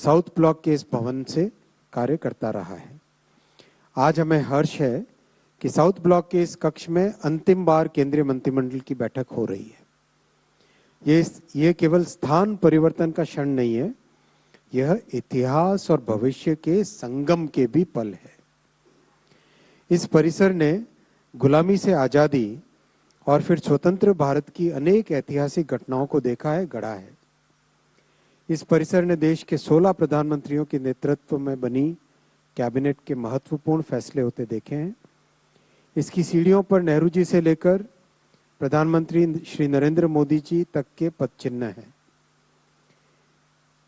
South block के इस भवन से कार्य करता रहा है। आज हमें हर्ष है कि साउथ ब्लॉक के इस कक्ष में अंतिम बार केंद्रीय मंत्रिमंडल की बैठक हो रही है। ये केवल स्थान परिवर्तन का क्षण नहीं है, यह इतिहास और भविष्य के संगम के भी पल है। इस परिसर ने गुलामी से आजादी और फिर स्वतंत्र भारत की अनेक ऐतिहासिक घटनाओं को देखा है, गढ़ा है। इस परिसर ने देश के 16 प्रधानमंत्रियों के नेतृत्व में बनी कैबिनेट के महत्वपूर्ण फैसले होते देखे हैं। इसकी सीढ़ियों पर नेहरू जी से लेकर प्रधानमंत्री श्री नरेंद्र मोदी जी तक के पद चिन्ह हैं।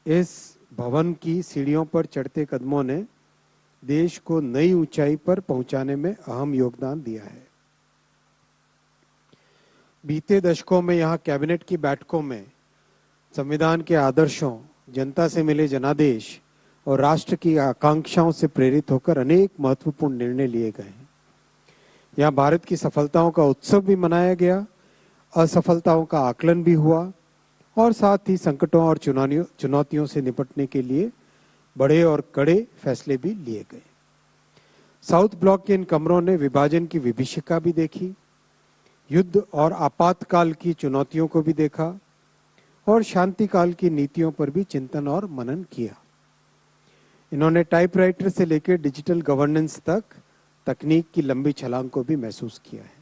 इस भवन की सीढ़ियों पर चढ़ते कदमों ने देश को नई ऊंचाई पर पहुंचाने में अहम योगदान दिया है। बीते दशकों में यहाँ कैबिनेट की बैठकों में संविधान के आदर्शों, जनता से मिले जनादेश और राष्ट्र की आकांक्षाओं से प्रेरित होकर अनेक महत्वपूर्ण निर्णय लिए गए हैं। यहाँ भारत की सफलताओं का उत्सव भी मनाया गया, असफलताओं का आकलन भी हुआ और साथ ही संकटों और चुनौतियों से निपटने के लिए बड़े और कड़े फैसले भी लिए गए। साउथ ब्लॉक के इन कमरों ने विभाजन की विभीषिका भी देखी, युद्ध और आपातकाल की चुनौतियों को भी देखा और शांति काल की नीतियों पर भी चिंतन और मनन किया। इन्होंने टाइपराइटर से लेकर डिजिटल गवर्नेंस तक तकनीक की लंबी छलांग को भी महसूस किया है।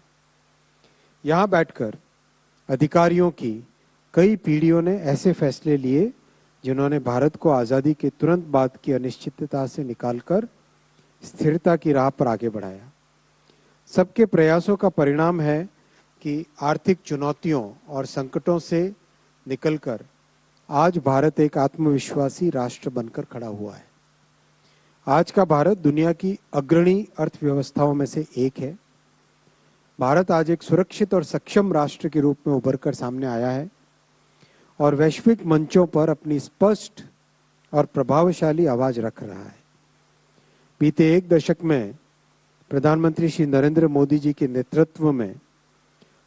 यहाँ बैठकर अधिकारियों की कई पीढ़ियों ने ऐसे फैसले लिए जिन्होंने भारत को आज़ादी के तुरंत बाद की अनिश्चितता से निकालकर स्थिरता की राह पर आगे बढ़ाया। सबके प्रयासों का परिणाम है कि आर्थिक चुनौतियों और संकटों से निकलकर आज भारत एक आत्मविश्वासी राष्ट्र बनकर खड़ा हुआ है। आज का भारत दुनिया की अग्रणी अर्थव्यवस्थाओं में से एक है। भारत आज एक सुरक्षित और सक्षम राष्ट्र के रूप में उभर कर सामने आया है और वैश्विक मंचों पर अपनी स्पष्ट और प्रभावशाली आवाज रख रहा है। बीते एक दशक में प्रधानमंत्री श्री नरेंद्र मोदी जी के नेतृत्व में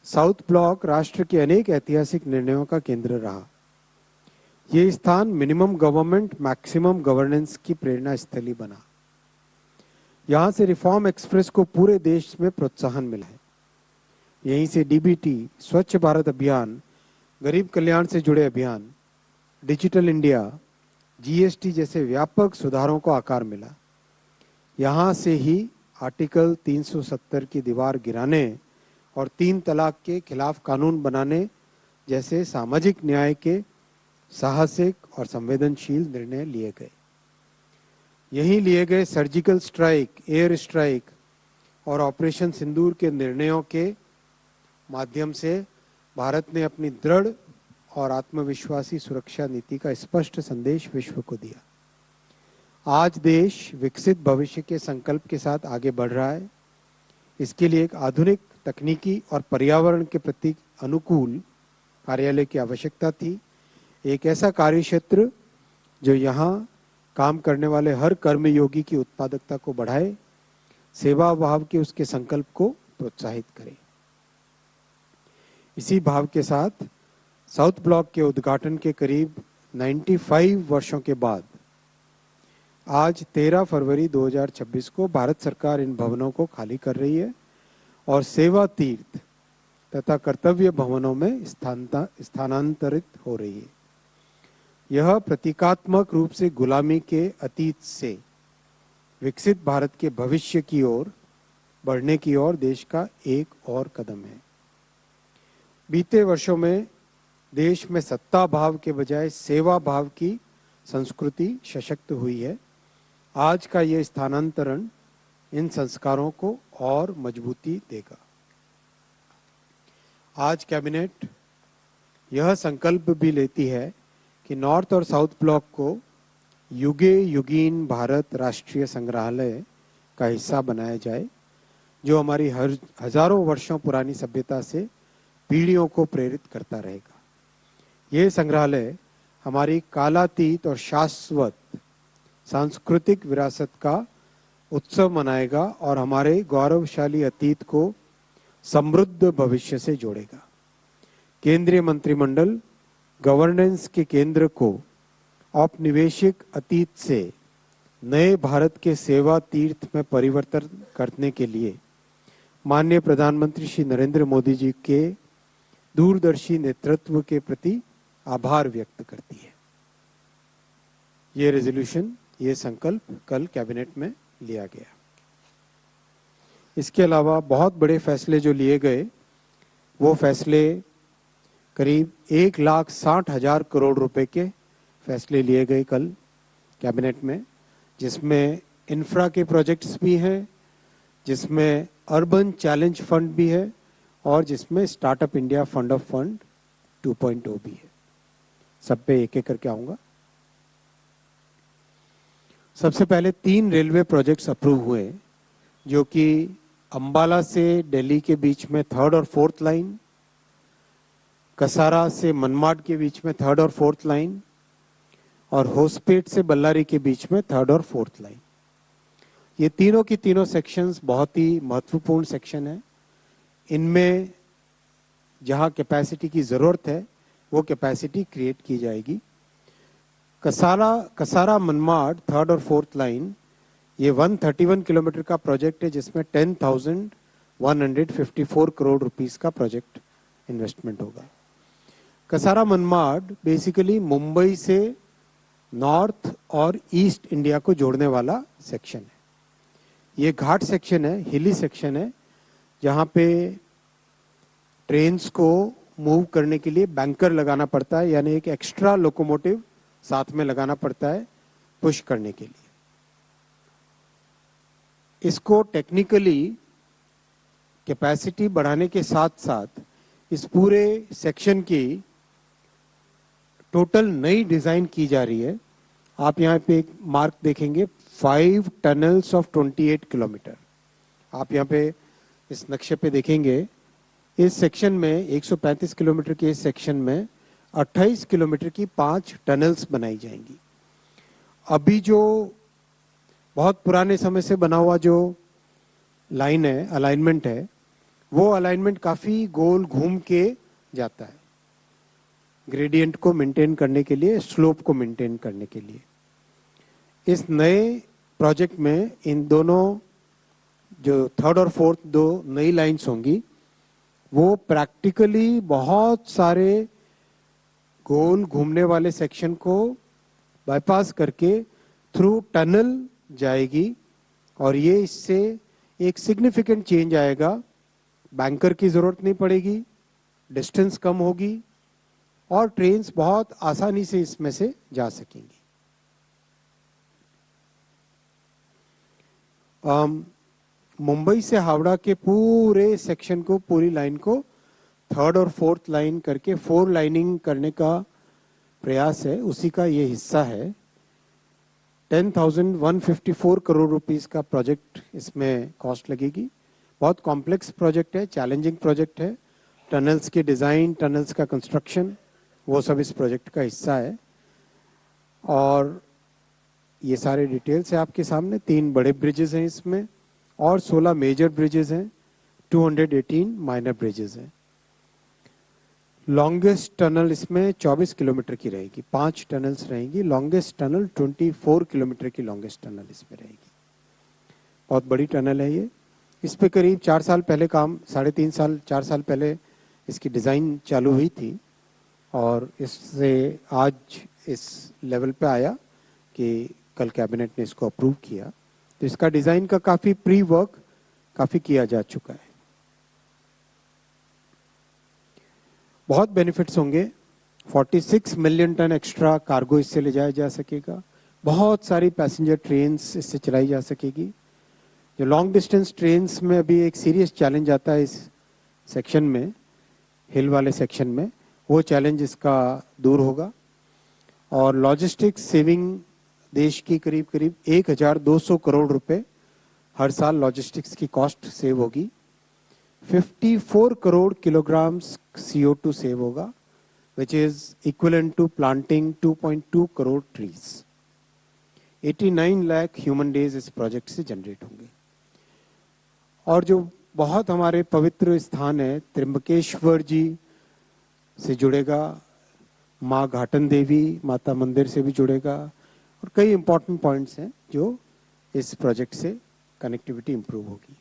साउथ ब्लॉक राष्ट्र के अनेक ऐतिहासिक निर्णयों का केंद्र रहा। ये स्थान मिनिमम गवर्नमेंट मैक्सिमम गवर्नेंस की प्रेरणा स्थली बना। यहाँ से रिफॉर्म एक्सप्रेस को पूरे देश में प्रोत्साहन मिला है। यहीं से डीबीटी, स्वच्छ भारत अभियान, गरीब कल्याण से जुड़े अभियान, डिजिटल इंडिया, जीएसटी जैसे व्यापक सुधारों को आकार मिला। यहाँ से ही आर्टिकल 370 की दीवार गिराने और 3 तलाक के खिलाफ कानून बनाने जैसे सामाजिक न्याय के साहसिक और संवेदनशील निर्णय लिए गए। यहीं लिए गए सर्जिकल स्ट्राइक, एयर स्ट्राइक और ऑपरेशन सिंदूर के निर्णयों के माध्यम से भारत ने अपनी दृढ़ और आत्मविश्वासी सुरक्षा नीति का स्पष्ट संदेश विश्व को दिया। आज देश विकसित भविष्य के संकल्प के साथ आगे बढ़ रहा है। इसके लिए एक आधुनिक तकनीकी और पर्यावरण के प्रति अनुकूल कार्यालय की आवश्यकता थी। एक ऐसा कार्यक्षेत्र जो यहाँ काम करने वाले हर कर्मयोगी की उत्पादकता को बढ़ाए, सेवा भाव के उसके संकल्प को प्रोत्साहित करे। इसी भाव के साथ साउथ ब्लॉक के उद्घाटन के करीब 95 वर्षों के बाद आज 13 फरवरी 2026 को भारत सरकार इन भवनों को खाली कर रही है और सेवा तीर्थ तथा कर्तव्य भवनों में स्थानांतरित हो रही है। यह प्रतीकात्मक रूप से गुलामी के अतीत से विकसित भारत के भविष्य की ओर बढ़ने की ओर देश का एक और कदम है। बीते वर्षों में देश में सत्ता भाव के बजाय सेवा भाव की संस्कृति सशक्त हुई है। आज का ये स्थानांतरण इन संस्कारों को और मजबूती देगा। आज कैबिनेट यह संकल्प भी लेती है कि नॉर्थ और साउथ ब्लॉक को युगे युगीन भारत राष्ट्रीय संग्रहालय का हिस्सा बनाया जाए, जो हमारी हजारों वर्षों पुरानी सभ्यता से पीढ़ियों को प्रेरित करता रहेगा। यह संग्रहालय हमारी कालातीत और शाश्वत सांस्कृतिक विरासत का उत्सव मनाएगा और हमारे गौरवशाली अतीत को समृद्ध भविष्य से जोड़ेगा। केंद्रीय मंत्रिमंडल गवर्नेंस के केंद्र को औपनिवेशिक अतीत से नए भारत के सेवा तीर्थ में परिवर्तन करने के लिए माननीय प्रधानमंत्री श्री नरेंद्र मोदी जी के दूरदर्शी नेतृत्व के प्रति आभार व्यक्त करती है। ये रेजोल्यूशन, ये संकल्प कल कैबिनेट में लिया गया। इसके अलावा बहुत बड़े फैसले जो लिए गए, वो फैसले करीब 1,60,000 करोड़ रुपए के फैसले लिए गए कल कैबिनेट में, जिसमें इंफ्रा के प्रोजेक्ट्स भी हैं, जिसमें अर्बन चैलेंज फंड भी है और जिसमें startup India fund of fund 2.0 भी है। सब पे एक एक करके आऊंगा। सबसे पहले 3 रेलवे प्रोजेक्ट्स अप्रूव हुए, जो कि अंबाला से दिल्ली के बीच में 3rd और 4th लाइन, कसारा से मनमाड के बीच में 3rd और 4th लाइन, और होसपेट से बल्लारी के बीच में 3rd और 4th लाइन। ये तीनों की तीनों सेक्शंस बहुत ही महत्वपूर्ण सेक्शन है। इनमें जहां कैपेसिटी की जरूरत है वो कैपेसिटी क्रिएट की जाएगी। कसारा मनमाड 3rd और 4th लाइन, ये 131 किलोमीटर का प्रोजेक्ट है, जिसमें 10,154 करोड़ रुपीस का प्रोजेक्ट इन्वेस्टमेंट होगा। कसारा मनमाड बेसिकली मुंबई से नॉर्थ और ईस्ट इंडिया को जोड़ने वाला सेक्शन है। ये घाट सेक्शन है, हिली सेक्शन है, जहां पे ट्रेन्स को मूव करने के लिए बैंकर लगाना पड़ता है, यानी एक एक्स्ट्रा लोकोमोटिव साथ में लगाना पड़ता है पुश करने के लिए। इसको टेक्निकली कैपेसिटी बढ़ाने के साथ साथ इस पूरे सेक्शन की टोटल नई डिजाइन की जा रही है। आप यहाँ पे एक मार्क देखेंगे, 5 टनल्स ऑफ 28 किलोमीटर। आप यहाँ पे इस नक्शे पे देखेंगे, इस सेक्शन में 135 किलोमीटर के इस सेक्शन में 28 किलोमीटर की 5 टनल्स बनाई जाएंगी। अभी जो बहुत पुराने समय से बना हुआ जो लाइन है, अलाइनमेंट है, वो अलाइनमेंट काफी गोल घूम के जाता है, ग्रेडियंट को मेंटेन करने के लिए, स्लोप को मेंटेन करने के लिए। इस नए प्रोजेक्ट में इन दोनों जो 3rd और 4th 2 नई लाइंस होंगी, वो प्रैक्टिकली बहुत सारे गोल घूमने वाले सेक्शन को बाईपास करके थ्रू टनल जाएगी, और ये इससे एक सिग्निफिकेंट चेंज आएगा। बैंकर की जरूरत नहीं पड़ेगी, डिस्टेंस कम होगी और ट्रेन्स बहुत आसानी से इसमें से जा सकेंगी। मुंबई से हावड़ा के पूरे सेक्शन को, पूरी लाइन को 3rd और 4th लाइन करके 4 लाइनिंग करने का प्रयास है, उसी का ये हिस्सा है। 10,154 करोड़ रुपीस का प्रोजेक्ट इसमें कॉस्ट लगेगी। बहुत कॉम्प्लेक्स प्रोजेक्ट है, चैलेंजिंग प्रोजेक्ट है। टनल्स के डिजाइन, टनल्स का कंस्ट्रक्शन, वो सब इस प्रोजेक्ट का हिस्सा है। और ये सारे डिटेल्स है आपके सामने। 3 बड़े ब्रिजेस हैं इसमें और 16 मेजर ब्रिजेस हैं, 218 माइनर ब्रिजेस हैं। लॉन्गेस्ट टनल इसमें 24 किलोमीटर की रहेगी, 5 टनल्स रहेंगी। लॉन्गेस्ट टनल 24 किलोमीटर की लॉन्गेस्ट टनल इसमें रहेगी। बहुत बड़ी टनल है ये। इस पे करीब 4 साल पहले काम, 3.5 साल 4 साल पहले इसकी डिज़ाइन चालू हुई थी, और इससे आज इस लेवल पे आया कि कल कैबिनेट ने इसको अप्रूव किया। तो इसका डिज़ाइन का काफ़ी प्री वर्क काफ़ी किया जा चुका है। बहुत बेनिफिट्स होंगे। 46 मिलियन टन एक्स्ट्रा कार्गो इससे ले जाया जा सकेगा। बहुत सारी पैसेंजर ट्रेन्स इससे चलाई जा सकेगी। जो लॉन्ग डिस्टेंस ट्रेन्स में अभी एक सीरियस चैलेंज आता है इस सेक्शन में, हिल वाले सेक्शन में, वो चैलेंज इसका दूर होगा। और लॉजिस्टिक्स सेविंग देश की करीब करीब 1,200 करोड़ रुपए हर साल लॉजिस्टिक्स की कॉस्ट सेव होगी। 54 करोड़ किलोग्राम्स CO2 सेव होगा, which is equivalent to planting 2.2 crore trees. 89 lakh human days इस प्रोजेक्ट से जनरेट होंगे। और जो बहुत हमारे पवित्र स्थान है, त्र्यंबकेश्वर जी से जुड़ेगा, माँ घाटन देवी माता मंदिर से भी जुड़ेगा और कई इंपॉर्टेंट पॉइंट्स हैं जो इस प्रोजेक्ट से कनेक्टिविटी इंप्रूव होगी।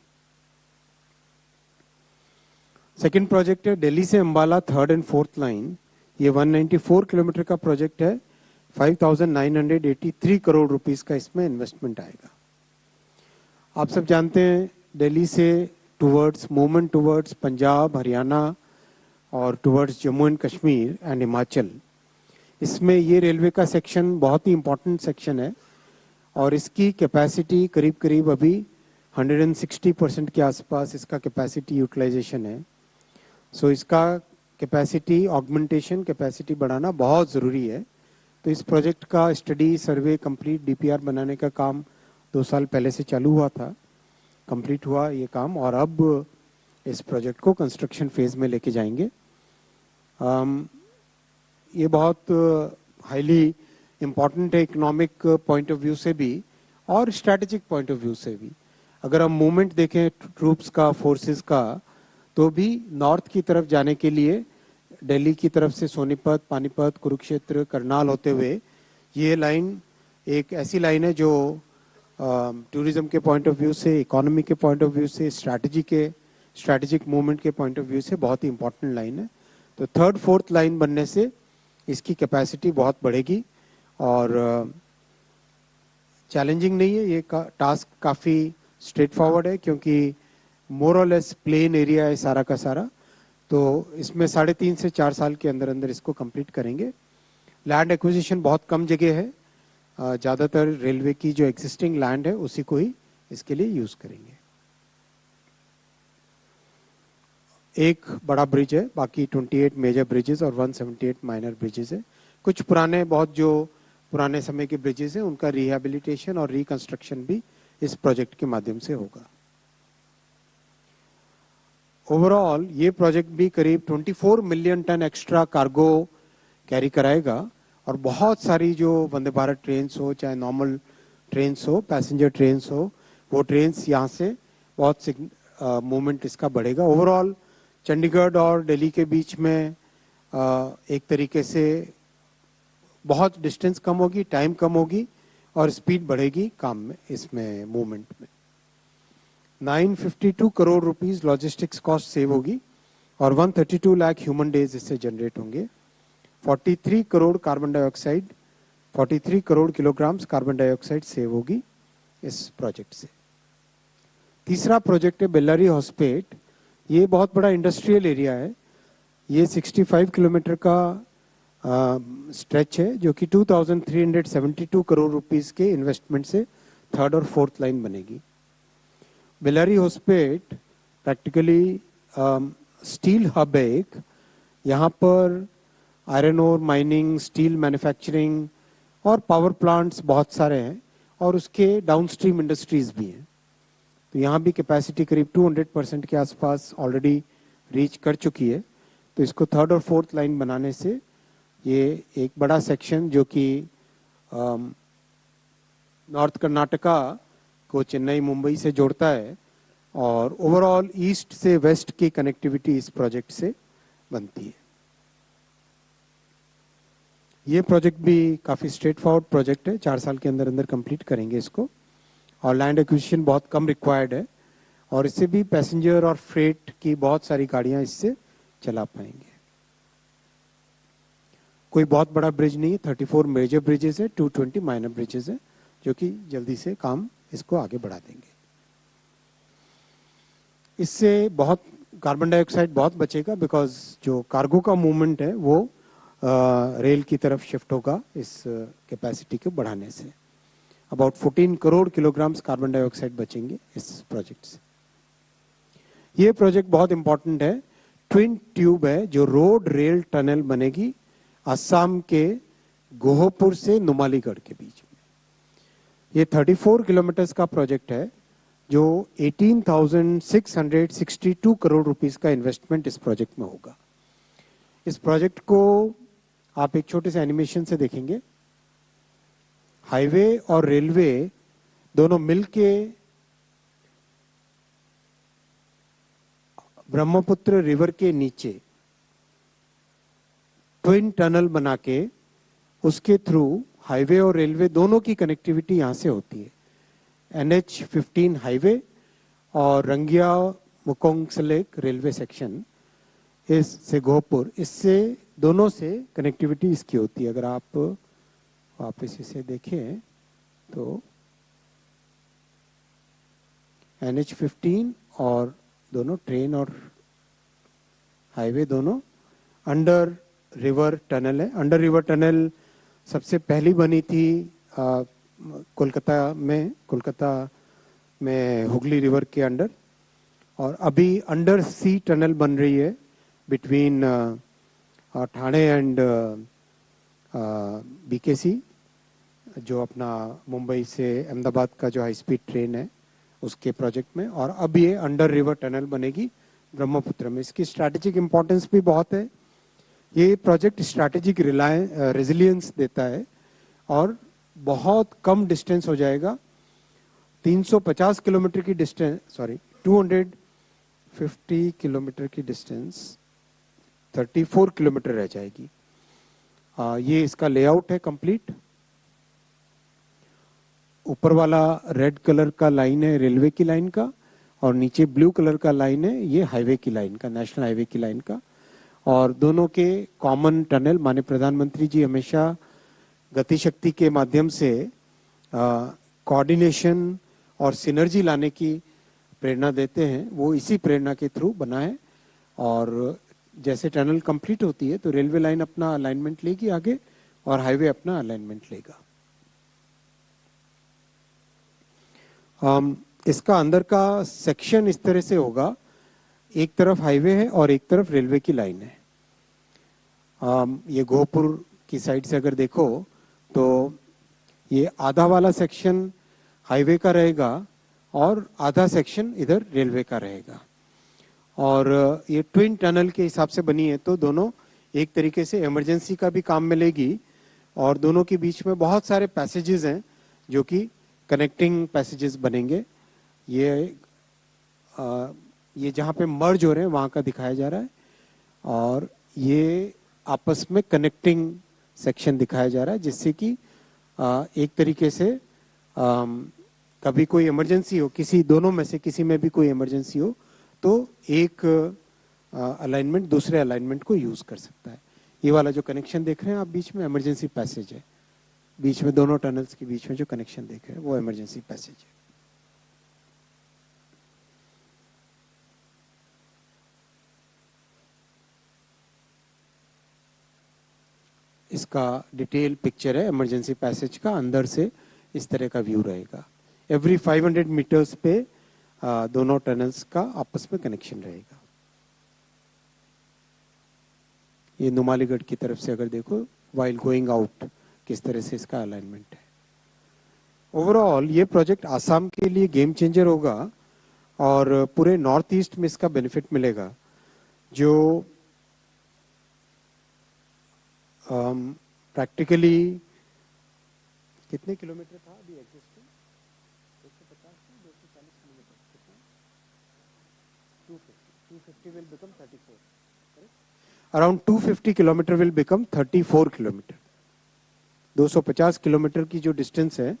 सेकेंड प्रोजेक्ट है दिल्ली से Ambala third and fourth line. ये 194 किलोमीटर का प्रोजेक्ट है। 5,983 करोड़ रुपीस का इसमें इन्वेस्टमेंट आएगा। आप सब जानते हैं दिल्ली से towards movement towards Punjab, Haryana और towards Jammu and Kashmir and Himachal, इसमें ये रेलवे का सेक्शन बहुत ही इंपॉर्टेंट सेक्शन है और इसकी कैपेसिटी करीब करीब अभी 160% के आसपास इसका कैपेसिटी यूटिलाइजेशन है। सो इसका कैपेसिटी ऑगमेंटेशन, कैपेसिटी बढ़ाना बहुत ज़रूरी है। तो इस प्रोजेक्ट का स्टडी, सर्वे, कंप्लीट डीपीआर बनाने का काम 2 साल पहले से चालू हुआ था, कंप्लीट हुआ ये काम और अब इस प्रोजेक्ट को कंस्ट्रक्शन फेज में लेके जाएंगे। ये बहुत हाईली इम्पॉर्टेंट है इकोनॉमिक पॉइंट ऑफ व्यू से भी और स्ट्रैटेजिक पॉइंट ऑफ व्यू से भी। अगर हम मूवमेंट देखें ट्रूप्स का, फोर्सेस का, तो भी नॉर्थ की तरफ जाने के लिए दिल्ली की तरफ से सोनीपत, पानीपत, कुरुक्षेत्र, करनाल होते हुए ये लाइन एक ऐसी लाइन है जो टूरिज्म के पॉइंट ऑफ व्यू से, इकोनॉमी के पॉइंट ऑफ व्यू से, स्ट्रैटेजिक मूवमेंट के पॉइंट ऑफ व्यू से बहुत ही इंपॉर्टेंट लाइन है। तो थर्ड फोर्थ लाइन बनने से इसकी कैपेसिटी बहुत बढ़ेगी और चैलेंजिंग नहीं है ये टास्क, काफ़ी स्ट्रेट फॉरवर्ड है क्योंकि मोर और लेस प्लेन एरिया है सारा का सारा। तो इसमें 3.5 से 4 साल के अंदर अंदर इसको कंप्लीट करेंगे। लैंड एक्विजिशन बहुत कम जगह है, ज़्यादातर रेलवे की जो एग्जिस्टिंग लैंड है उसी को ही इसके लिए यूज़ करेंगे। एक बड़ा ब्रिज है, बाकी 28 मेजर ब्रिजेस और 178 माइनर ब्रिजेस है। कुछ पुराने, बहुत जो पुराने समय के ब्रिजेस हैं उनका रिहैबिलिटेशन और रिकंस्ट्रक्शन भी इस प्रोजेक्ट के माध्यम से होगा। ओवरऑल ये प्रोजेक्ट भी करीब 24 million ton extra cargo carry कराएगा और बहुत सारी जो वंदे भारत ट्रेन हो, चाहे नॉर्मल ट्रेन हो, पैसेंजर ट्रेन हो, वो ट्रेन यहाँ से बहुत मूवमेंट इसका बढ़ेगा। ओवरऑल चंडीगढ़ और दिल्ली के बीच में एक तरीके से बहुत डिस्टेंस कम होगी, टाइम कम होगी और स्पीड बढ़ेगी काम में, इसमें मूवमेंट में। 952 crore rupees logistics cost save होगी और 132 लाख ह्यूमन डेज इससे जनरेट होंगे। 43 crore carbon dioxide, 43 crore kilograms carbon dioxide save होगी इस प्रोजेक्ट से। तीसरा प्रोजेक्ट है बेल्लारी हॉस्पेट। ये बहुत बड़ा इंडस्ट्रियल एरिया है। ये 65 किलोमीटर का स्ट्रेच है जो कि 2372 करोड़ रुपीस के इन्वेस्टमेंट से थर्ड और फोर्थ लाइन बनेगी। Bellary Hospet practically steel hub है एक। यहाँ पर iron ore mining, steel manufacturing और पावर प्लांट्स बहुत सारे हैं और उसके डाउनस्ट्रीम इंडस्ट्रीज भी हैं। तो यहाँ भी कैपेसिटी करीब 200% के आसपास ऑलरेडी रीच कर चुकी है। तो इसको थर्ड और फोर्थ लाइन बनाने से ये एक बड़ा सेक्शन जो कि नॉर्थ कर्नाटका को चेन्नई, मुंबई से जोड़ता है और ओवरऑल ईस्ट से वेस्ट की कनेक्टिविटी इस प्रोजेक्ट से बनती है। ये प्रोजेक्ट भी काफ़ी स्ट्रेट फॉरवर्ड प्रोजेक्ट है, 4 साल के अंदर अंदर कंप्लीट करेंगे इसको और लैंड एक्विजिशन बहुत कम रिक्वायर्ड है और इससे भी पैसेंजर और फ्रेट की बहुत सारी गाड़ियां इससे चला पाएंगे। कोई बहुत बड़ा ब्रिज नहीं है, 34 मेजर ब्रिजेस है, 220 माइनर ब्रिजेस है जो कि जल्दी से काम इसको आगे बढ़ा देंगे। इससे बहुत कार्बन डाइऑक्साइड बहुत बचेगा बिकॉज जो कार्गो का मूवमेंट है वो रेल की तरफ शिफ्ट होगा इस कैपेसिटी को बढ़ाने से। About 14 crore kilograms carbon dioxide बचेंगे इस प्रोजेक्ट से। ये प्रोजेक्ट बहुत इंपॉर्टेंट है, ट्विन ट्यूब है जो रोड रेल टनल बनेगी असम के गोहपुर से नुमालीगढ़ के बीच में। ये 34 किलोमीटर्स का प्रोजेक्ट है जो 18,662 करोड़ रुपीस का इन्वेस्टमेंट इस प्रोजेक्ट में होगा। इस प्रोजेक्ट को आप एक छोटे से एनिमेशन से देखेंगे। हाईवे और रेलवे दोनों मिलके ब्रह्मपुत्र रिवर के नीचे ट्विन टनल बना के उसके थ्रू हाईवे और रेलवे दोनों की कनेक्टिविटी यहाँ से होती है। NH15 हाईवे और रंगिया मुकोंगसेलेक रेलवे सेक्शन इस से गोहपुर, इससे दोनों से कनेक्टिविटी इसकी होती है। अगर आप वापस इसे देखें तो NH15 और दोनों ट्रेन और हाईवे दोनों अंडर रिवर टनल है। अंडर रिवर टनल सबसे पहली बनी थी कोलकाता में हुगली रिवर के अंडर, और अभी अंडर सी टनल बन रही है बिटवीन ठाणे एंड BKC, जो अपना मुंबई से अहमदाबाद का जो हाई स्पीड ट्रेन है उसके प्रोजेक्ट में। और अब ये अंडर रिवर टनल बनेगी ब्रह्मपुत्र में। इसकी स्ट्रैटेजिक इंपॉर्टेंस भी बहुत है। ये प्रोजेक्ट स्ट्रैटेजिक रेजिलियंस देता है और बहुत कम डिस्टेंस हो जाएगा। 350 किलोमीटर की डिस्टेंस, 250 किलोमीटर की डिस्टेंस 34 किलोमीटर रह जाएगी। ये इसका लेआउट है कंप्लीट। ऊपर वाला रेड कलर का लाइन है रेलवे की लाइन का, और नीचे ब्लू कलर का लाइन है ये हाईवे की लाइन का, नेशनल हाईवे की लाइन का। और दोनों के कॉमन टनल, माननीय प्रधानमंत्री जी हमेशा गति शक्ति के माध्यम से कोऑर्डिनेशन और सिनर्जी लाने की प्रेरणा देते हैं। वो इसी प्रेरणा के थ्रू बना है। और जैसे टनल कंप्लीट होती है तो रेलवे लाइन अपना अलाइनमेंट लेगी आगे और हाईवे अपना अलाइनमेंट लेगा। इसका अंदर का सेक्शन इस तरह से होगा, एक तरफ हाईवे है और एक तरफ रेलवे की लाइन है। ये गोहपुर की साइड से अगर देखो तो ये आधा वाला सेक्शन हाईवे का रहेगा और आधा सेक्शन इधर रेलवे का रहेगा। और ये ट्विन टनल के हिसाब से बनी है तो दोनों एक तरीके से इमरजेंसी का भी काम मिलेगी, और दोनों के बीच में बहुत सारे पैसेजेस हैं जो कि कनेक्टिंग पैसेजेस बनेंगे। ये जहाँ पे मर्ज हो रहे हैं वहाँ का दिखाया जा रहा है, और ये आपस में कनेक्टिंग सेक्शन दिखाया जा रहा है, जिससे कि एक तरीके से कभी कोई इमरजेंसी हो, किसी दोनों में से किसी में भी कोई इमरजेंसी हो तो एक अलाइनमेंट दूसरे अलाइनमेंट को यूज कर सकता है। ये वाला जो कनेक्शन देख रहे हैं आप बीच में, इमरजेंसी पैसेज है। बीच में दोनों टनल्स के बीच में जो कनेक्शन देख रहे हैं वो इमरजेंसी पैसेज है। इसका डिटेल पिक्चर है इमरजेंसी पैसेज का। अंदर से इस तरह का व्यू रहेगा। एवरी 500 मीटर्स पे दोनों टनल्स का आपस में कनेक्शन रहेगा। ये नुमालीगढ़ की तरफ से अगर देखो, वाइल गोइंग आउट किस तरह से इसका अलाइनमेंट है। ओवरऑल ये प्रोजेक्ट आसाम के लिए गेम चेंजर होगा और पूरे नॉर्थ ईस्ट में इसका बेनिफिट मिलेगा। जो प्रैक्टिकली कितने किलोमीटर था अभी existing? 150 240 kilometre, 250 will become 34, correct? Around 250 kilometre will become 34 kilometre. 250 kilometre की जो डिस्टेंस है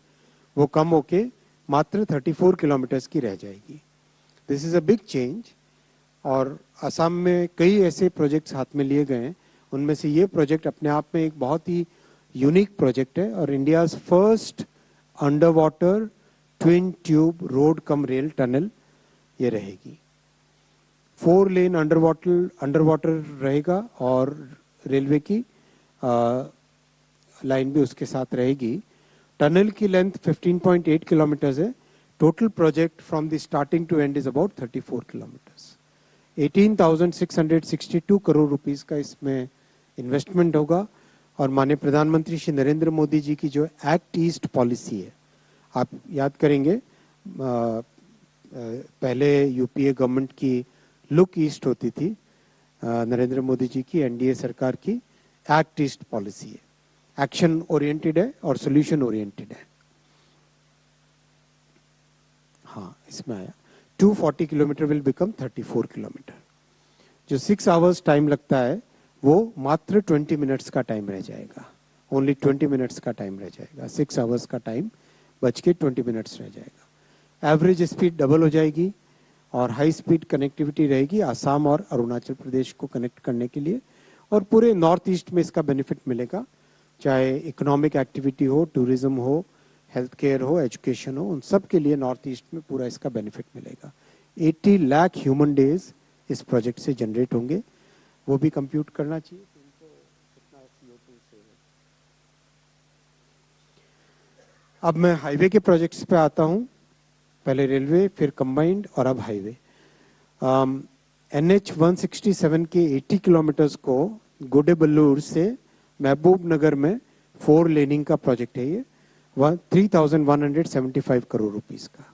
वो कम होके मात्र 34 किलोमीटर्स की रह जाएगी। This is a big change. और असम में कई ऐसे प्रोजेक्ट्स हाथ में लिए गए हैं, उनमें से ये प्रोजेक्ट अपने आप में एक बहुत ही यूनिक प्रोजेक्ट है और India's first under water twin tube road cum rail tunnel ये रहेगी। 4 लेन अंडर वाटर रहेगा और रेलवे की लाइन भी उसके साथ रहेगी। टनल की लेंथ 15.8 किलोमीटर्स है। Total project from the starting to end is about 34 kilometres. 18,662 crore rupees का इसमें इन्वेस्टमेंट होगा। और माननीय प्रधानमंत्री श्री नरेंद्र मोदी जी की जो एक्ट ईस्ट पॉलिसी है, आप याद करेंगे पहले यूपीए गवर्नमेंट की लुक ईस्ट होती थी, नरेंद्र मोदी जी की एनडीए सरकार की एक्ट ईस्ट पॉलिसी है। एक्शन ओरिएंटेड है और सोल्यूशन ओरिएंटेड है। हाँ, इसमें आया 240 किलोमीटर विल बिकम 34 किलोमीटर। जो 6 आवर्स टाइम लगता है वो मात्र 20 मिनट्स का टाइम रह जाएगा, ओनली 20 मिनट्स का टाइम रह जाएगा, 6 आवर्स का टाइम बच के 20 मिनट्स रह जाएगा। एवरेज स्पीड डबल हो जाएगी और हाई स्पीड कनेक्टिविटी रहेगी आसाम और अरुणाचल प्रदेश को कनेक्ट करने के लिए, और पूरे नॉर्थ ईस्ट में इसका बेनिफिट मिलेगा, चाहे इकोनॉमिक एक्टिविटी हो, टूरिज्म हो, हेल्थ केयर हो, एजुकेशन हो, उन सब के लिए नॉर्थ ईस्ट में पूरा इसका बेनिफिट मिलेगा। 80 लाख ह्यूमन डेज इस प्रोजेक्ट से जनरेट होंगे, वो भी कंप्यूट करना चाहिए कि इनको कितना CO2 से। अब मैं हाईवे के प्रोजेक्ट्स पे आता हूँ, पहले रेलवे, फिर कंबाइंड और अब हाईवे। NH 167 के 80 किलोमीटर्स को गोडेबल्लूर से महबूब नगर में 4 लेनिंग का प्रोजेक्ट है ये, 3,175 करोड़ रुपीस का।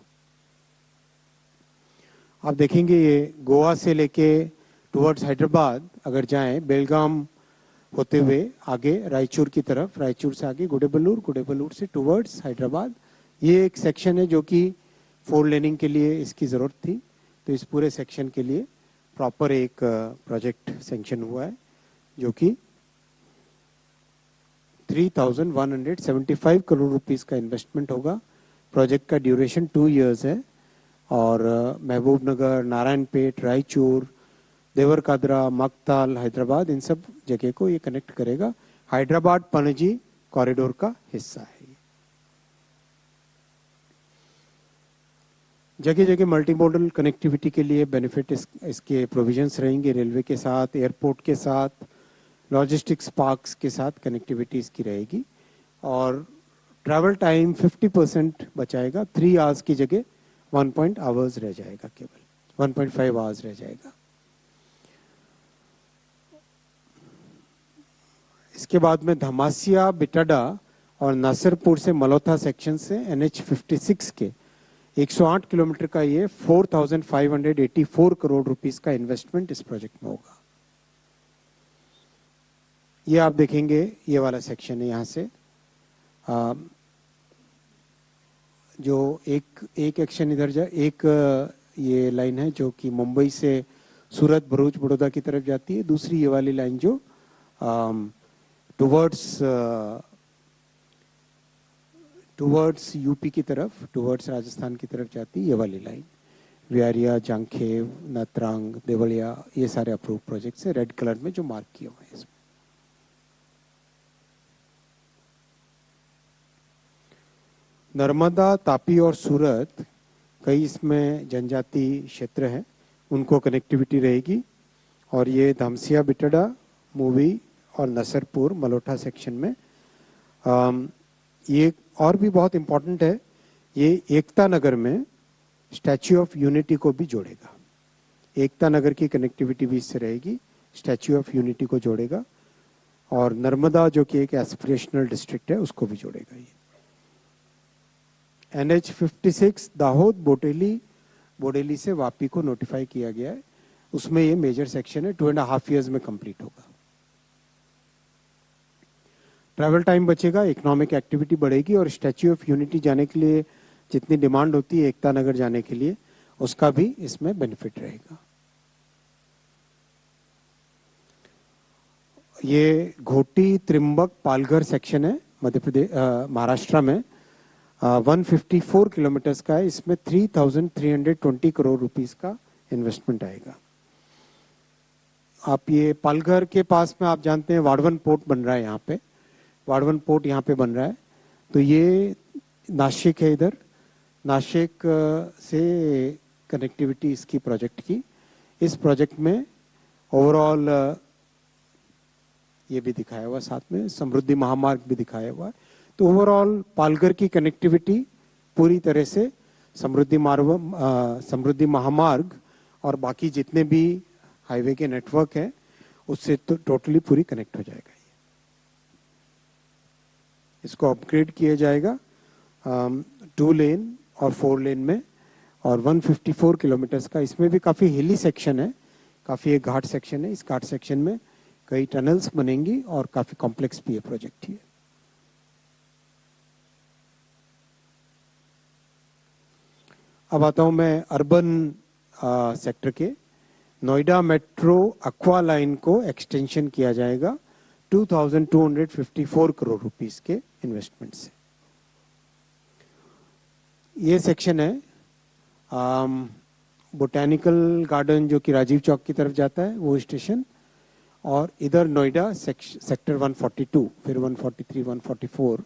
आप देखेंगे ये गोवा से लेके टुवर्ड्स हैदराबाद अगर जाएं, बेलगाम होते हुए आगे रायचूर की तरफ, रायचूर से आगे गुडेबल्लूर, गुडेबल्लूर से टुवर्ड्स हैदराबाद, ये एक सेक्शन है जो कि 4 लेनिंग के लिए इसकी ज़रूरत थी। तो इस पूरे सेक्शन के लिए प्रॉपर एक प्रोजेक्ट सैंक्शन हुआ है जो कि 3,175 करोड़ रुपीस का इन्वेस्टमेंट होगा। प्रोजेक्ट का ड्यूरेशन 2 इयर्स है और महबूब नगर, नारायणपेट, रायचूर, देवरकादरा, मकताल, हैदराबाद, इन सब जगह को ये कनेक्ट करेगा। हैदराबाद पणजी कॉरिडोर का हिस्सा है। जगह जगह मल्टी मॉडल कनेक्टिविटी के लिए बेनिफिट इसके प्रोविजंस रहेंगे, रेलवे के साथ, एयरपोर्ट के साथ, लॉजिस्टिक्स पार्क्स के साथ कनेक्टिविटी इसकी रहेगी। और ट्रैवल टाइम 50% बचाएगा, 3 आवर्स की जगह 1 आवर्स रह जाएगा, केवल 1.5 आवर्स रह जाएगा। इसके बाद में धमासिया, बिटाडा और नासिरपुर से मलोथा सेक्शन से NH 56 के 108 किलोमीटर का ये 4,584 करोड़ रुपीस का इन्वेस्टमेंट इस प्रोजेक्ट में होगा। ये आप देखेंगे, ये वाला सेक्शन है, यहाँ से जो एक एक्शन इधर जा, एक ये लाइन है जो कि मुंबई से सूरत, भरूच, बड़ौदा की तरफ जाती है। दूसरी ये वाली लाइन जो टुवर्ड्स यूपी की तरफ, टुवर्ड्स राजस्थान की तरफ जाती है, ये वाली लाइन वियारिया, जांखेव, नतरांग, देवलिया, ये सारे अप्रूव प्रोजेक्ट्स है, रेड कलर में जो मार्क किए हुए हैं इसमें। नर्मदा, तापी और सूरत कई इसमें जनजाति क्षेत्र हैं, उनको कनेक्टिविटी रहेगी। और ये धमसिया, बिटड़ा, मूवी और नसरपुर, मलोठा सेक्शन में ये और भी बहुत इम्पोर्टेंट है, ये एकता नगर में स्टैच्यू ऑफ यूनिटी को भी जोड़ेगा। एकता नगर की कनेक्टिविटी भी इससे रहेगी, स्टैच्यू ऑफ यूनिटी को जोड़ेगा। और नर्मदा जो कि एक एस्पिरेशनल डिस्ट्रिक्ट है उसको भी जोड़ेगा ये। NH 56 दाहोद, बोडेली से वापी को नोटिफाई किया गया है, उसमें ये मेजर सेक्शन है, 2.5 इयर्स में कंप्लीट होगा। ट्रैवल टाइम बचेगा, इकोनॉमिक एक्टिविटी बढ़ेगी और स्टैच्यू ऑफ यूनिटी जाने के लिए जितनी डिमांड होती है एकता नगर जाने के लिए, उसका भी इसमें बेनिफिट रहेगा। ये घोटी, त्रिम्बक, पालघर सेक्शन है मध्य प्रदेश, महाराष्ट्र में 154 किलोमीटर्स का है। इसमें 3,320 करोड़ रुपीस का इन्वेस्टमेंट आएगा। आप ये पालघर के पास में आप जानते हैं वाड़वन पोर्ट बन रहा है, यहाँ पे वाड़वन पोर्ट यहाँ पे बन रहा है। तो ये नासिक है, इधर नासिक से कनेक्टिविटी इसकी प्रोजेक्ट की। इस प्रोजेक्ट में ओवरऑल ये भी दिखाया हुआ, साथ में समृद्धि महामार्ग भी दिखाया हुआ है। तो ओवरऑल पालघर की कनेक्टिविटी पूरी तरह से समृद्धि महामार्ग और बाकी जितने भी हाईवे के नेटवर्क है उससे तो टोटली पूरी कनेक्ट हो जाएगा। इसको अपग्रेड किया जाएगा 2 लेन और 4 लेन में, और 154 किलोमीटर्स का। इसमें भी काफ़ी हिली सेक्शन है, काफ़ी एक घाट सेक्शन है। इस घाट सेक्शन में कई टनल्स बनेंगी और काफ़ी कॉम्प्लेक्स भी है प्रोजेक्ट ये। अब आता हूँ मैं अर्बन सेक्टर के। नोएडा मेट्रो अक्वा लाइन को एक्सटेंशन किया जाएगा 2254 करोड़ रुपीस के इन्वेस्टमेंट से। ये सेक्शन है बोटेनिकल गार्डन जो कि राजीव चौक की तरफ जाता है वो स्टेशन, और इधर नोएडा सेक्टर 142, फिर 143, 144,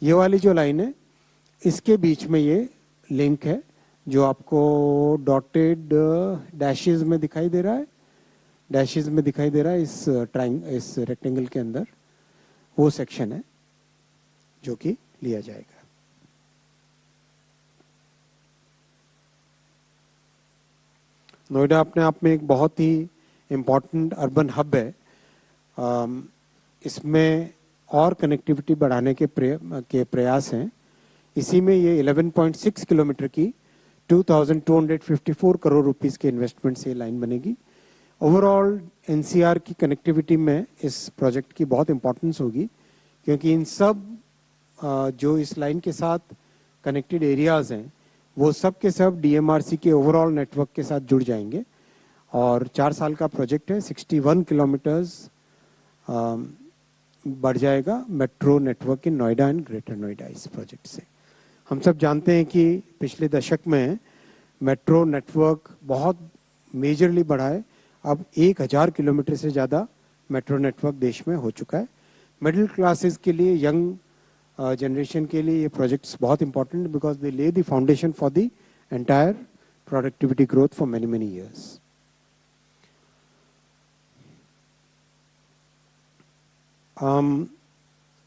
ये वाली जो लाइन है इसके बीच में ये लिंक है जो आपको डॉटेड डैशेस में दिखाई दे रहा है, डैशेस में दिखाई दे रहा है इस रेक्टेंगल के अंदर, वो सेक्शन है जो कि लिया जाएगा। नोएडा अपने आप में एक बहुत ही इम्पॉर्टेंट अर्बन हब है। इसमें और कनेक्टिविटी बढ़ाने के प्रयास हैं। इसी में ये 11.6 किलोमीटर की 2254 करोड़ रुपीस के इन्वेस्टमेंट से लाइन बनेगी। ओवरऑल एनसीआर की कनेक्टिविटी में इस प्रोजेक्ट की बहुत इंपॉर्टेंस होगी, क्योंकि इन सब जो इस लाइन के साथ कनेक्टेड एरियाज हैं वो सब के सब डीएमआरसी के ओवरऑल नेटवर्क के साथ जुड़ जाएंगे। और 4 साल का प्रोजेक्ट है, 61 किलोमीटर्स बढ़ जाएगा metro network in Noida and greater Noida इस प्रोजेक्ट से। हम सब जानते हैं कि पिछले दशक में मेट्रो नेटवर्क बहुत मेजरली बढ़ा है। अब 1000 किलोमीटर से ज़्यादा मेट्रो नेटवर्क देश में हो चुका है। मिडिल क्लासेस के लिए, यंग जनरेशन के लिए ये प्रोजेक्ट्स बहुत इंपॉर्टेंट, बिकॉज दे ले the foundation for the entire productivity growth for many many years.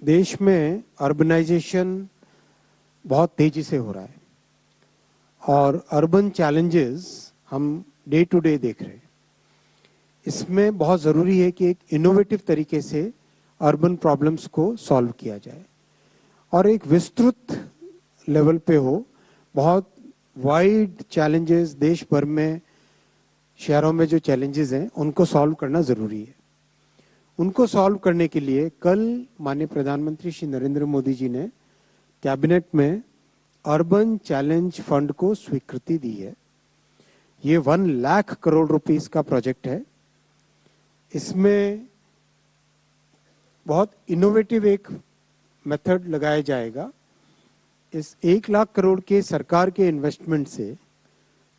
देश में अर्बनाइजेशन बहुत तेजी से हो रहा है और अर्बन चैलेंजेस हम डे टू डे देख रहे हैं। इसमें बहुत ज़रूरी है कि एक इनोवेटिव तरीके से अर्बन प्रॉब्लम्स को सॉल्व किया जाए और एक विस्तृत लेवल पे हो। बहुत वाइड चैलेंजेस देश भर में, शहरों में जो चैलेंजेस हैं उनको सॉल्व करना ज़रूरी है। उनको सॉल्व करने के लिए कल माननीय प्रधानमंत्री श्री नरेंद्र मोदी जी ने कैबिनेट में अर्बन चैलेंज फंड को स्वीकृति दी है। ये 1 लाख करोड़ रुपीस का प्रोजेक्ट है। इसमें बहुत इनोवेटिव एक मेथड लगाया जाएगा। इस 1 लाख करोड़ के सरकार के इन्वेस्टमेंट से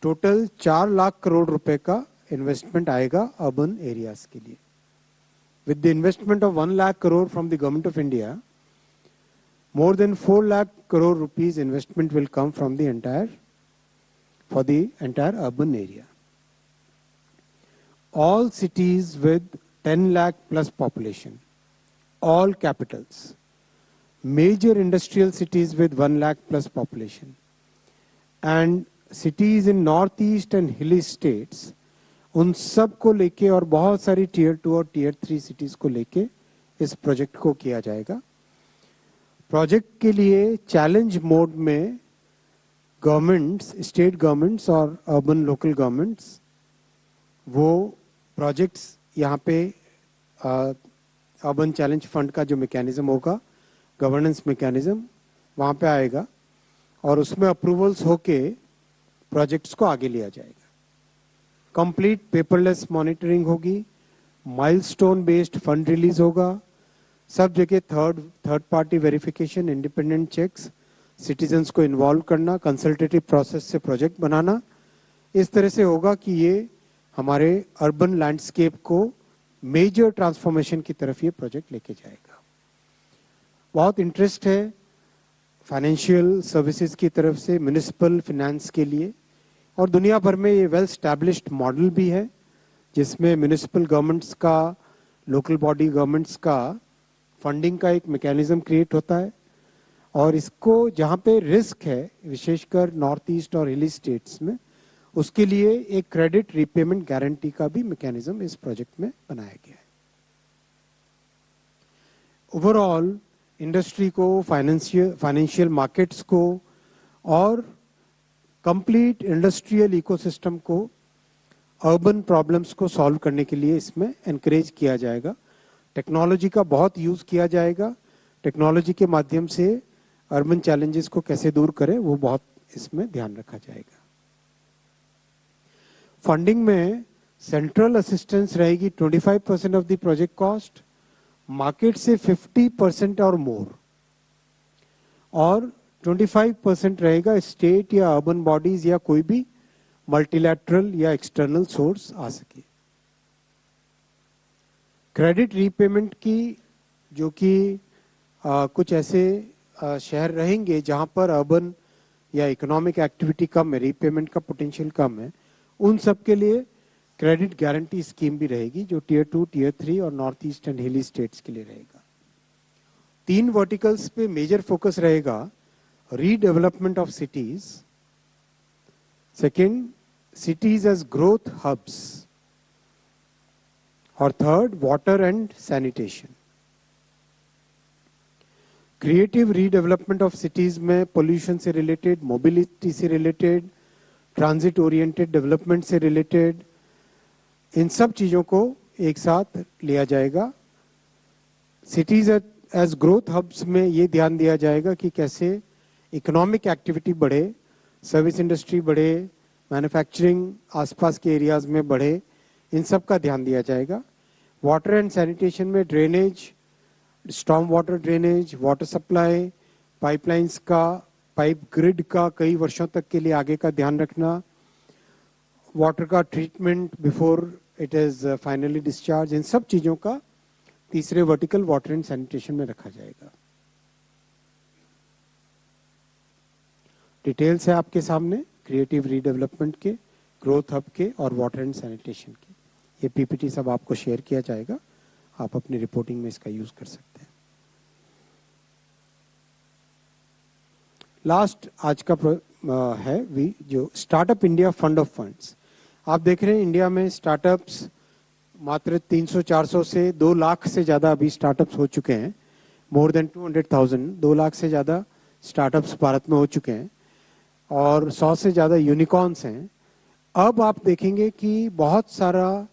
टोटल 4 लाख करोड़ रुपए का इन्वेस्टमेंट आएगा अर्बन एरियाज के लिए। With the investment of 1 lakh crore from the government of India, more than 4 lakh crore rupees investment will come from the entire urban area. All cities with 10 lakh plus population, all capitals, major industrial cities with 1 lakh plus population, and cities in northeast and hilly states, उन सब को लेके और बहुत सारी tier 2 और tier 3 cities को लेके इस प्रोजेक्ट को किया जाएगा। प्रोजेक्ट के लिए चैलेंज मोड में गवर्नमेंट्स, स्टेट गवर्नमेंट्स और अर्बन लोकल गवर्नमेंट्स, वो प्रोजेक्ट्स यहाँ पे अर्बन चैलेंज फंड का जो मैकेनिज्म होगा, गवर्नेंस मैकेनिज्म, वहाँ पे आएगा और उसमें अप्रूवल्स होके प्रोजेक्ट्स को आगे लिया जाएगा। कंप्लीट पेपरलेस मॉनिटरिंग होगी, माइलस्टोन बेस्ड फंड रिलीज होगा, सब जगह third party verification, independent checks, citizens को इन्वॉल्व करना, कंसल्टेटिव प्रोसेस से प्रोजेक्ट बनाना, इस तरह से होगा कि ये हमारे अर्बन लैंडस्केप को मेजर ट्रांसफॉर्मेशन की तरफ ये प्रोजेक्ट लेके जाएगा। बहुत इंटरेस्ट है फाइनेंशियल सर्विसेज की तरफ से म्युनिसिपल फिनेंस के लिए, और दुनिया भर में ये वेल स्टैब्लिश्ड मॉडल भी है जिसमें म्युनिसिपल गवर्नमेंट्स का, लोकल बॉडी गवर्नमेंट्स का फंडिंग का एक मैकेनिज्म क्रिएट होता है। और इसको जहाँ पे रिस्क है, विशेषकर नॉर्थ ईस्ट और हिली स्टेट्स में, उसके लिए एक क्रेडिट रीपेमेंट गारंटी का भी मैकेनिज्म इस प्रोजेक्ट में बनाया गया है। ओवरऑल इंडस्ट्री को, फाइनेंशियल मार्केट्स को और कंप्लीट इंडस्ट्रियल इकोसिस्टम को अर्बन प्रॉब्लम्स को सॉल्व करने के लिए इसमें एनकरेज किया जाएगा। टेक्नोलॉजी का बहुत यूज़ किया जाएगा। टेक्नोलॉजी के माध्यम से अर्बन चैलेंजेस को कैसे दूर करें वो बहुत इसमें ध्यान रखा जाएगा। फंडिंग में सेंट्रल असिस्टेंस रहेगी 25% of the project cost, market से 50% और मोर, और 25% रहेगा स्टेट या अर्बन बॉडीज या कोई भी मल्टीलैटरल या एक्सटर्नल सोर्स आ सके। क्रेडिट रीपेमेंट की, जो कि कुछ ऐसे शहर रहेंगे जहां पर अर्बन या इकोनॉमिक एक्टिविटी कम है, रीपेमेंट का पोटेंशियल कम है, उन सब के लिए क्रेडिट गारंटी स्कीम भी रहेगी, जो टियर 2, टियर 3 और north east and hilly states के लिए रहेगा। 3 वर्टिकल्स पे मेजर फोकस रहेगा। Redevelopment of cities, second cities as growth hubs, और third water and sanitation. Creative redevelopment of cities में पोल्यूशन से रिलेटेड, मोबिलिटी से रिलेटेड, ट्रांजिट ओरिएंटेड डेवलपमेंट से रिलेटेड, इन सब चीजों को एक साथ लिया जाएगा। सिटीज एज ग्रोथ हब्स में ये ध्यान दिया जाएगा कि कैसे इकोनॉमिक एक्टिविटी बढ़े, सर्विस इंडस्ट्री बढ़े, मैन्युफैक्चरिंग आसपास के एरियाज में बढ़े, इन सब का ध्यान दिया जाएगा। वाटर एंड सैनिटेशन में drainage, storm water drainage, water supply, pipelines का, पाइप ग्रिड का कई वर्षों तक के लिए आगे का ध्यान रखना, वाटर का treatment before it is finally discharge, इन सब चीजों का तीसरे वर्टिकल वाटर एंड सैनिटेशन में रखा जाएगा। डिटेल्स है आपके सामने क्रिएटिव रीडेवलपमेंट के, ग्रोथ हब के और वाटर एंड सैनिटेशन के। ये पीपीटी सब आपको शेयर किया जाएगा, आप अपनी रिपोर्टिंग में इसका यूज कर सकते हैं। लास्ट आज का है जो startup India fund of funds. आप देख रहे हैं इंडिया में स्टार्टअप्स मात्र 300-400 से 2 लाख से ज्यादा अभी स्टार्टअप्स हो चुके हैं। मोर देन 200,000, 2 लाख से ज्यादा स्टार्टअप्स भारत में हो चुके हैं और 100 से ज्यादा यूनिकॉर्न्स हैं। अब आप देखेंगे कि बहुत सारा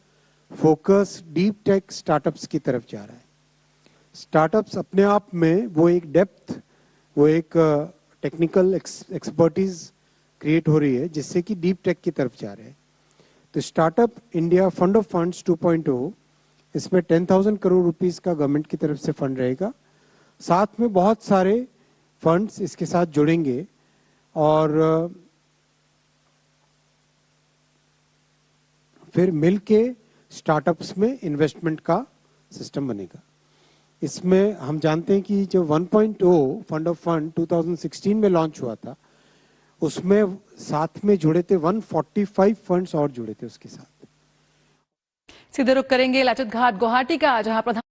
फोकस डीप टेक स्टार्टअप्स की तरफ जा रहा है। स्टार्टअप्स अपने आप में वो एक डेप्थ, वो एक टेक्निकल एक्सपर्टीज क्रिएट हो रही है जिससे कि डीप टेक की तरफ जा रहे हैं। तो startup India fund of funds 2.0, इसमें 10,000 करोड़ रुपीस का गवर्नमेंट की तरफ से फंड रहेगा। साथ में बहुत सारे फंड्स इसके साथ जुड़ेंगे और फिर मिलके स्टार्टअप्स में इन्वेस्टमेंट का सिस्टम बनेगा। इसमें हम जानते हैं कि जो 1.0 फंड ऑफ फंड 2016 में लॉन्च हुआ था, उसमें साथ में जुड़े थे 145 फंड्स और जुड़े थे उसके साथ। सीधे रुख करेंगे लाचित घाट गुवाहाटी का, जहां प्रधान